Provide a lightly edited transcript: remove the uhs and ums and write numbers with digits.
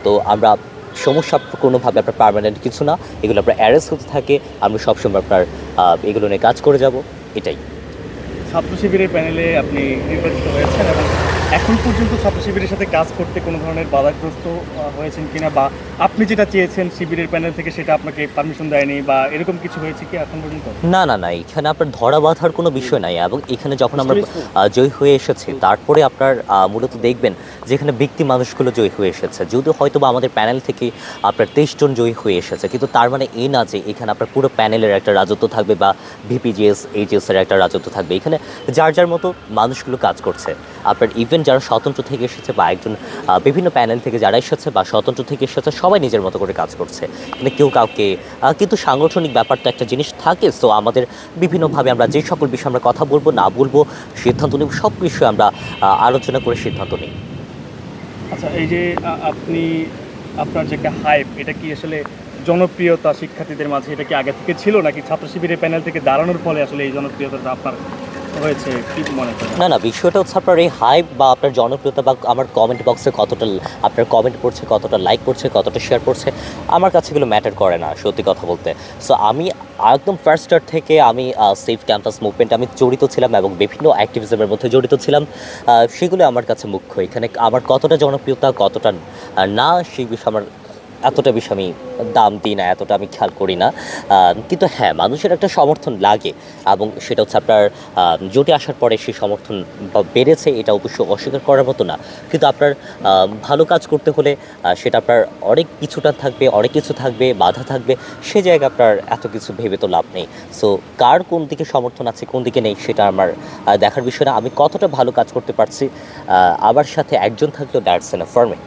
তো আমরা সমস্যা কোনোভাবে আপনার পার্মানেন্ট কিছু না, এগুলো আপনার অ্যারেস্ট হতে থাকে, আমরা সবসময় আপনার এগুলো নিয়ে কাজ করে যাব, এটাই। ছাত্র শিবিরের প্যানেলে আপনি নির্বাচিত হয়েছেন এবং এখন পর্যন্ত ছাত্র শিবিরের সাথে কাজ করতে কোনো ধরনের বাধাগ্রস্ত হয়েছেন কিনা, বা আপনি যেটা চেয়েছেন শিবিরের প্যানেল থেকে সেটা আপনাকে পারমিশন দেয়নি, বা এরকম কিছু হয়েছে কি এখন পর্যন্ত? না, না, না, এখানে আপনার ধরা বাঁধার কোনো বিষয় নাই এবং এখানে যখন আমরা জয়ী হয়ে এসেছি তারপরে আপনার মূলত দেখবেন যে এখানে ব্যক্তি মানুষগুলো জয়ী হয়ে এসেছে। যদিও হয়তো বা আমাদের প্যানেল থেকে আপনার 23 জন জয়ী হয়ে এসেছে, কিন্তু তার মানে এই না যে এখানে আপনার পুরো প্যানেলের একটা রাজত্ব থাকবে বা ভিপিজিএস, এইচএস এর একটা রাজত্ব থাকবে। এখানে যার যার মতো মানুষগুলো কাজ করছে। আপনার ইভেন যারা স্বতন্ত্র থেকে এসেছে বা একজন বিভিন্ন প্যানেল থেকে যারা এসেছে বা স্বতন্ত্র থেকে এসেছে, সবাই নিজের মতো করে কাজ করছে। মানে কেউ কাউকে কিন্তু সাংগঠনিক ব্যাপারটা একটা জিনিস থাকে। সো আমাদের বিভিন্নভাবে আমরা যে সকল বিষয়ে আমরা কথা বলবো, না বলবো, সিদ্ধান্ত নেব, সব বিষয়ে আমরা আলোচনা করে সিদ্ধান্ত নিই। আচ্ছা, এই যে আপনি আপনার যে একটা হাইপ, এটা কি আসলে জনপ্রিয়তা শিক্ষার্থীদের মাঝে এটা কি আগে থেকে ছিল, নাকি ছাত্র শিবিরের প্যানেল থেকে দাঁড়ানোর ফলে আসলে এই জনপ্রিয়তাটা আপনার হয়েছে, কি মনে করেন? না, না, বিষয়টা হচ্ছে আপনার এই হাইপ বা আপনার জনপ্রিয়তা বা আমার কমেন্ট বক্সে কতটা আপনার কমেন্ট পড়ছে, কতটা লাইক করছে, কতটা শেয়ার করছে, আমার কাছে এগুলো ম্যাটার করে না সত্যি কথা বলতে। সো আমি একদম ফার্স্ট স্টার্ট থেকে আমি সেফ ক্যাম্পাস মুভমেন্টে আমি জড়িত ছিলাম এবং বিভিন্ন অ্যাক্টিভিজমের মধ্যে জড়িত ছিলাম। সেগুলো আমার কাছে মুখ্য। এখানে আমার কতটা জনপ্রিয়তা, কতটা না, সেই বিষয়ে আমার এতটা বেশি আমি দাম দিই না, এতটা আমি খেয়াল করি না। কিন্তু হ্যাঁ, মানুষের একটা সমর্থন লাগে এবং সেটা হচ্ছে আপনার জোটে আসার পরে সেই সমর্থন বেড়েছে, এটা অবশ্যই অস্বীকার করার মতো না। কিন্তু আপনার ভালো কাজ করতে হলে সেটা আপনার অনেক কিছুটা থাকবে, অনেক কিছু থাকবে, বাধা থাকবে, সে জায়গায় আপনার এত কিছু ভেবে তো লাভ নেই। সো কার কোন দিকে সমর্থন আছে, কোন দিকে নেই, সেটা আমার দেখার বিষয় না। আমি কতটা ভালো কাজ করতে পারছি, আমার সাথে একজন থাকলেও দ্যাটস এনাফ ফর মি।